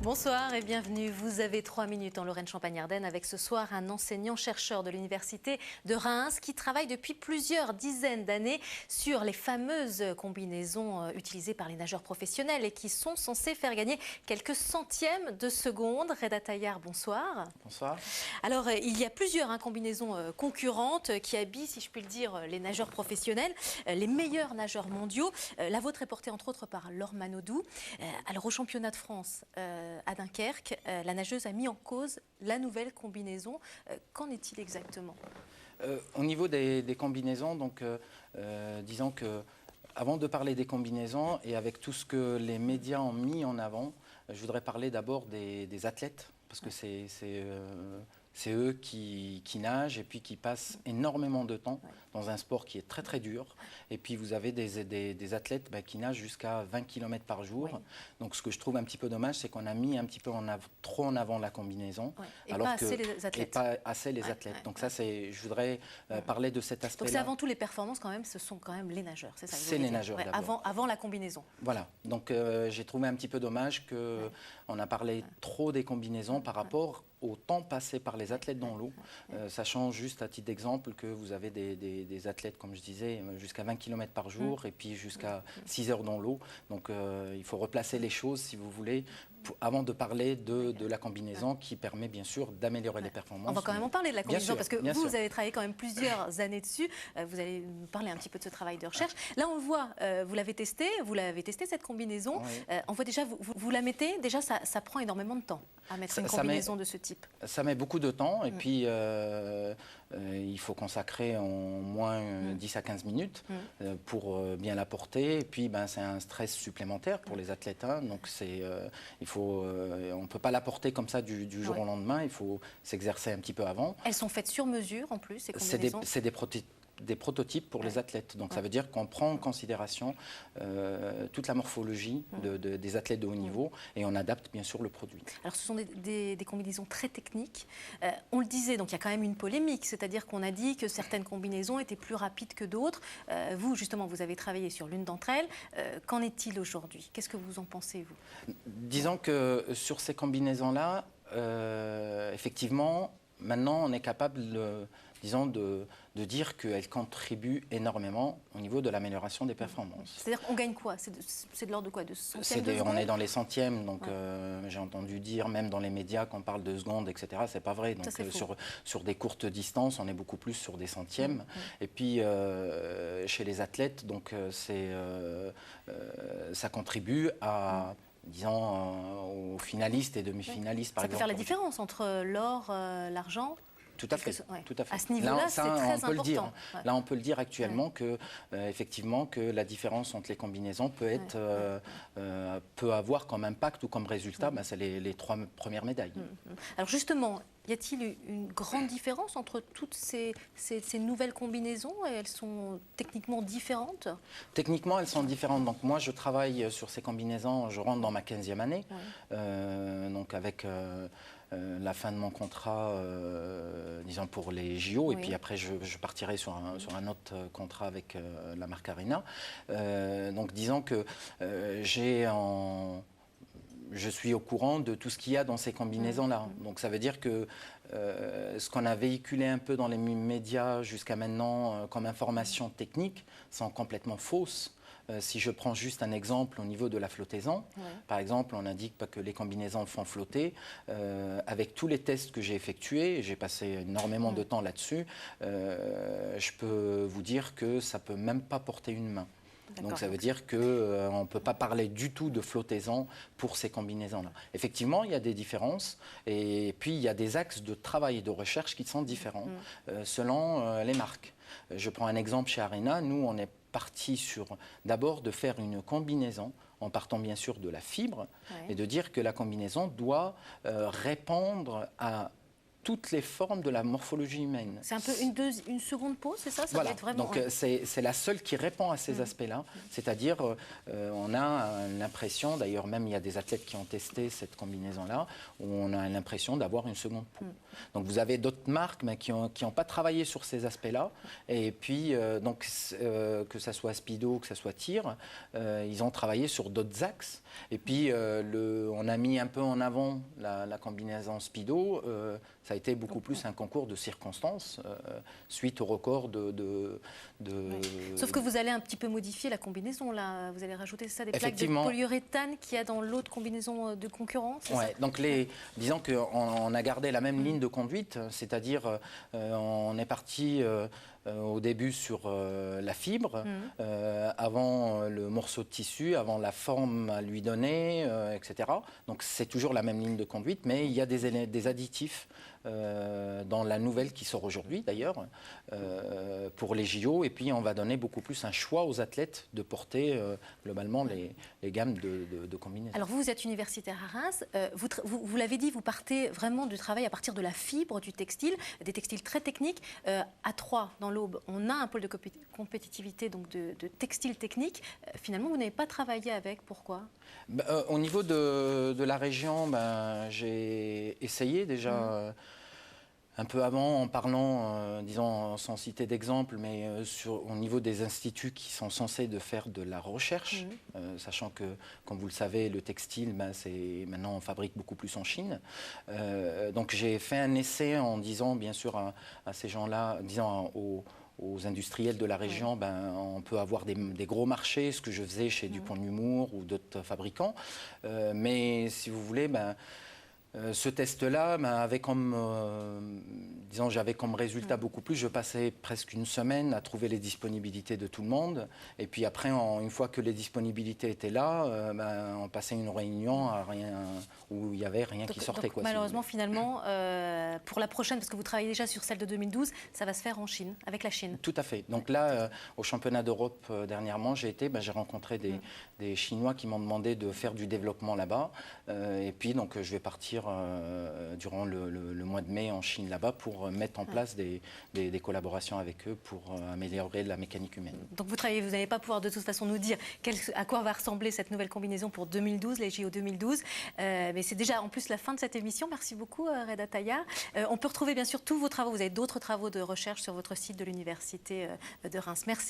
Bonsoir et bienvenue. Vous avez 3 minutes en Lorraine-Champagne-Ardenne avec ce soir un enseignant-chercheur de l'université de Reims qui travaille depuis plusieurs dizaines d'années sur les fameuses combinaisons utilisées par les nageurs professionnels et qui sont censées faire gagner quelques centièmes de seconde. Reda Taillard, bonsoir. Bonsoir. Alors, il y a plusieurs combinaisons concurrentes qui habillent, si je puis le dire, les nageurs professionnels, les meilleurs nageurs mondiaux. La vôtre est portée entre autres par Laure Manodou. Alors, au championnat de France, à Dunkerque, la nageuse a mis en cause la nouvelle combinaison. Qu'en est-il exactement ? Au niveau des combinaisons, donc, disons que avant de parler des combinaisons et avec tout ce que les médias ont mis en avant, je voudrais parler d'abord des athlètes, parce que c'est eux qui nagent et puis qui passent énormément de temps dans un sport qui est très très dur. Et puis vous avez des athlètes qui nagent jusqu'à 20 km par jour. Oui. Donc ce que je trouve un petit peu dommage, c'est qu'on a mis un petit peu trop en avant la combinaison. Oui. Et alors pas assez les athlètes. Et pas assez les athlètes. Donc ça, je voudrais parler de cet aspect-là. Donc c'est avant tout les performances quand même, ce sont quand même les nageurs, c'est ça? C'est les nageurs d'abord. Avant la combinaison. Voilà. Donc j'ai trouvé un petit peu dommage qu'on a parlé trop des combinaisons par rapport au temps passé par les athlètes dans l'eau, sachant juste à titre d'exemple que vous avez des athlètes, comme je disais, jusqu'à 20 km par jour et puis jusqu'à 6 heures dans l'eau. Donc il faut replacer les choses, si vous voulez, avant de parler de la combinaison qui permet bien sûr d'améliorer les performances. On va quand même en parler de la combinaison parce que vous avez travaillé quand même plusieurs Ah. années dessus. Vous allez nous parler un petit peu de ce travail de recherche. Là, on le voit, vous l'avez testé cette combinaison. Oui. On voit déjà, vous la mettez, déjà ça prend énormément de temps à mettre une combinaison de ce type. Ça met beaucoup de temps et puis il faut consacrer au moins 10 à 15 minutes pour bien la porter. Et puis c'est un stress supplémentaire pour les athlètes. Donc on ne peut pas la porter comme ça du jour au lendemain, il faut s'exercer un petit peu avant. Elles sont faites sur mesure en plus, ces combinaisons. C'est des prototypes pour les athlètes. Donc ça veut dire qu'on prend en considération toute la morphologie des athlètes de haut niveau et on adapte bien sûr le produit. Alors ce sont des combinaisons très techniques. On le disait, donc il y a quand même une polémique, c'est-à-dire qu'on a dit que certaines combinaisons étaient plus rapides que d'autres. Vous, justement, vous avez travaillé sur l'une d'entre elles. Qu'en est-il aujourd'hui? Qu'est-ce que vous en pensez, vous? Disons que sur ces combinaisons-là, effectivement, maintenant on est capable de dire qu'elle contribue énormément au niveau de l'amélioration des performances. C'est-à-dire qu'on gagne quoi? C'est de l'ordre de quoi? De centièmes de secondes? On est dans les centièmes, donc j'ai entendu dire, même dans les médias, qu'on parle de secondes, etc. C'est pas vrai. Donc sur des courtes distances, on est beaucoup plus sur des centièmes. Et puis chez les athlètes, donc ça contribue à... disons, aux finalistes et demi-finalistes, par exemple. Ça peut faire la différence entre l'or, l'argent? Tout à fait. Tout à fait. À ce niveau-là, c'est très important. Là, on peut le dire actuellement que, effectivement, que la différence entre les combinaisons peut avoir comme impact ou comme résultat, c'est les 3 premières médailles. Alors justement, y a-t-il une grande différence entre toutes ces nouvelles combinaisons? Elles sont techniquement différentes? Techniquement, elles sont différentes. Donc moi, je travaille sur ces combinaisons, je rentre dans ma 15e année, donc avec... la fin de mon contrat, disons pour les JO, et puis après je partirai sur un autre contrat avec la marque Arena. Donc disons que je suis au courant de tout ce qu'il y a dans ces combinaisons-là. Donc ça veut dire que ce qu'on a véhiculé un peu dans les médias jusqu'à maintenant comme information technique sont complètement fausses. Si je prends juste un exemple au niveau de la flottaison, par exemple, on indique que les combinaisons font flotter. Avec tous les tests que j'ai effectués, j'ai passé énormément de temps là-dessus, je peux vous dire que ça ne peut même pas porter une main. Donc ça veut dire qu'on ne peut pas parler du tout de flottaison pour ces combinaisons-là. Effectivement, il y a des différences et puis il y a des axes de travail et de recherche qui sont différents selon les marques. Je prends un exemple chez Arena. Nous, on est parti sur d'abord de faire une combinaison en partant bien sûr de la fibre et de dire que la combinaison doit répondre à toutes les formes de la morphologie humaine. C'est un peu une seconde peau, c'est ça? Voilà, va être vraiment... donc c'est la seule qui répond à ces aspects-là. C'est-à-dire, on a l'impression, d'ailleurs même il y a des athlètes qui ont testé cette combinaison-là, où on a l'impression d'avoir une seconde peau. Donc vous avez d'autres marques mais qui n'ont pas travaillé sur ces aspects-là. Et puis, donc, que ça soit Speedo, que ça soit Tir, ils ont travaillé sur d'autres axes. Et puis, on a mis un peu en avant la combinaison Speedo. Ça a été beaucoup plus un concours de circonstances suite au record de... Sauf que vous allez un petit peu modifier la combinaison, là. Vous allez rajouter ça, des plaques de polyuréthane qu'il y a dans l'autre combinaison de concurrence. Ouais, donc disons qu'on a gardé la même ligne de conduite, c'est-à-dire on est parti au début sur la fibre, avant le morceau de tissu, avant la forme à lui donner, etc. Donc c'est toujours la même ligne de conduite, mais il y a des additifs dans la nouvelle qui sort aujourd'hui d'ailleurs pour les JO, et puis on va donner beaucoup plus un choix aux athlètes de porter globalement les gammes de combinaisons. Alors vous êtes universitaire à Reims, vous l'avez dit, vous partez vraiment du travail à partir de la fibre, du textile, des textiles très techniques. À Troyes, dans l'Aube, on a un pôle de compétitivité donc de textile technique. Finalement, vous n'avez pas travaillé avec, pourquoi? Au niveau de la région, j'ai essayé déjà un peu avant, en parlant, disons, sans citer d'exemple, mais au niveau des instituts qui sont censés de faire de la recherche, sachant que, comme vous le savez, le textile, maintenant on fabrique beaucoup plus en Chine. Donc j'ai fait un essai en disant, bien sûr, à ces gens-là, disant aux industriels de la région, on peut avoir des gros marchés, ce que je faisais chez Dupont de Nemours ou d'autres fabricants. Mais si vous voulez, ce test-là avait j'avais comme résultat beaucoup plus. Je passais presque une semaine à trouver les disponibilités de tout le monde. Et puis après, une fois que les disponibilités étaient là, on passait une réunion où il n'y avait rien qui sortait. Donc, malheureusement, finalement, pour la prochaine, parce que vous travaillez déjà sur celle de 2012, ça va se faire en Chine, avec la Chine. Tout à fait. Donc là, au championnat d'Europe dernièrement, j'ai rencontré des Chinois qui m'ont demandé de faire du développement là-bas. Et puis, donc, je vais partir durant le mois de mai en Chine là-bas pour mettre en place des collaborations avec eux pour améliorer la mécanique humaine. Donc vous n'allez pas pouvoir de toute façon nous dire à quoi va ressembler cette nouvelle combinaison pour 2012, les JO 2012. Mais c'est déjà en plus la fin de cette émission. Merci beaucoup Reda Taya. On peut retrouver bien sûr tous vos travaux. Vous avez d'autres travaux de recherche sur votre site de l'Université de Reims. Merci.